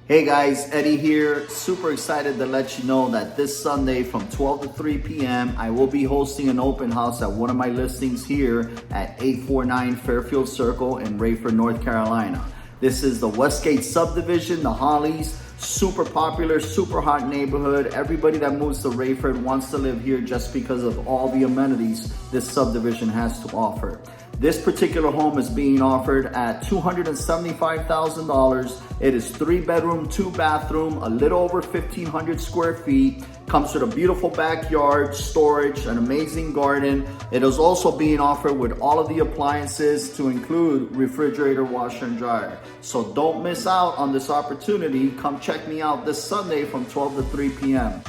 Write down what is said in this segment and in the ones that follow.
Hey guys, Eddie here. Super excited to let you know that this Sunday from 12 to 3 p.m. I will be hosting an open house at one of my listings here at 849 Fairfield Circle in Rayford, North Carolina. This is the Westgate subdivision, the Hollies. Super popular, super hot neighborhood. Everybody that moves to Rayford wants to live here just because of all the amenities this subdivision has to offer. This particular home is being offered at $275,000. It is 3-bedroom, 2-bathroom, a little over 1,500 square feet. Comes with a beautiful backyard, storage, an amazing garden. It is also being offered with all of the appliances to include refrigerator, washer, and dryer. So don't miss out on this opportunity. Come check me out this Sunday from 12 to 3 p.m.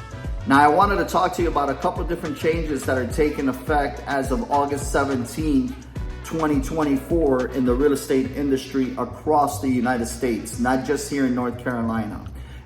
Now, I wanted to talk to you about a couple different changes that are taking effect as of August 17th. 2024 in the real estate industry across the United States, not just here in North Carolina.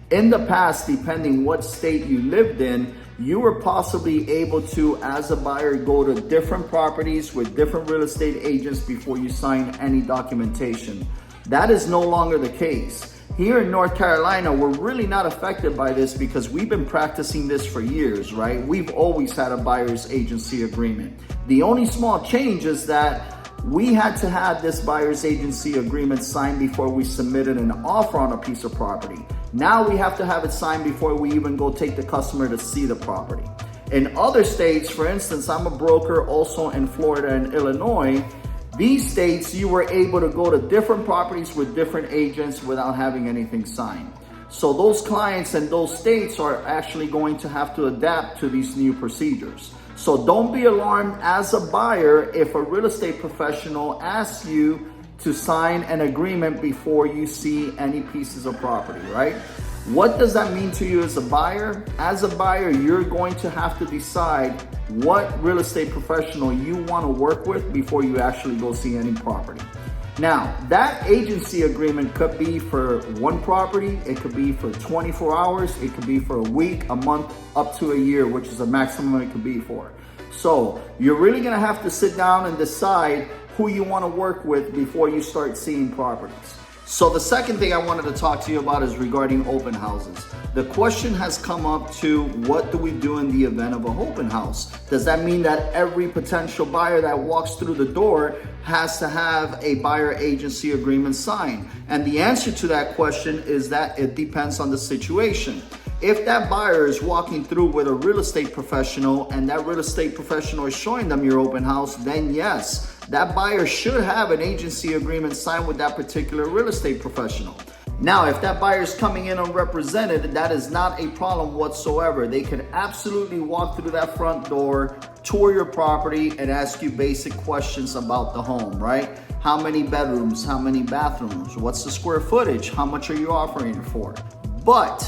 In the past, depending what state you lived in, you were possibly able to, as a buyer, go to different properties with different real estate agents before you sign any documentation. That is no longer the case. Here in North Carolina, we're really not affected by this because we've been practicing this for years, right? We've always had a buyer's agency agreement. The only small change is that we had to have this buyer's agency agreement signed before we submitted an offer on a piece of property. Now we have to have it signed before we even go take the customer to see the property. In other states, for instance, I'm a broker also in Florida and Illinois. These states, you were able to go to different properties with different agents without having anything signed. So those clients in those states are actually going to have to adapt to these new procedures. So don't be alarmed as a buyer if a real estate professional asks you to sign an agreement before you see any pieces of property, right? What does that mean to you as a buyer? As a buyer, you're going to have to decide what real estate professional you want to work with before you actually go see any property. Now, that agency agreement could be for one property, it could be for 24 hours, it could be for a week, a month, up to a year, which is the maximum it could be for. So you're really gonna have to sit down and decide who you wanna work with before you start seeing properties. So the second thing I wanted to talk to you about is regarding open houses. The question has come up to, what do we do in the event of an open house? Does that mean that every potential buyer that walks through the door has to have a buyer agency agreement signed? And the answer to that question is that it depends on the situation. If that buyer is walking through with a real estate professional and that real estate professional is showing them your open house, then yes, that buyer should have an agency agreement signed with that particular real estate professional. Now, if that buyer is coming in unrepresented, that is not a problem whatsoever. They can absolutely walk through that front door, tour your property, and ask you basic questions about the home, right? How many bedrooms? How many bathrooms? What's the square footage? How much are you offering it for? But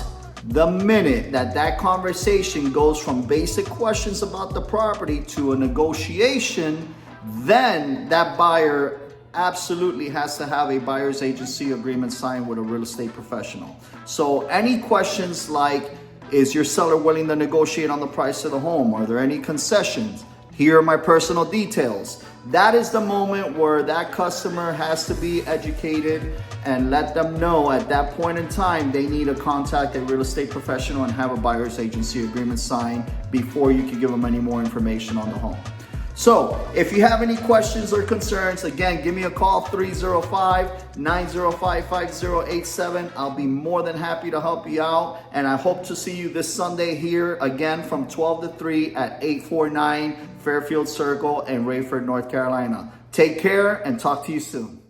the minute that conversation goes from basic questions about the property to a negotiation, then that buyer absolutely has to have a buyer's agency agreement signed with a real estate professional. So any questions like, is your seller willing to negotiate on the price of the home? Are there any concessions? Here are my personal details. That is the moment where that customer has to be educated and let them know at that point in time they need to contact a real estate professional and have a buyer's agency agreement signed before you can give them any more information on the home. So if you have any questions or concerns, again, give me a call, 305-905-5087. I'll be more than happy to help you out. And I hope to see you this Sunday here again from 12 to 3 at 849 Fairfield Circle in Rayford, North Carolina. Take care and talk to you soon.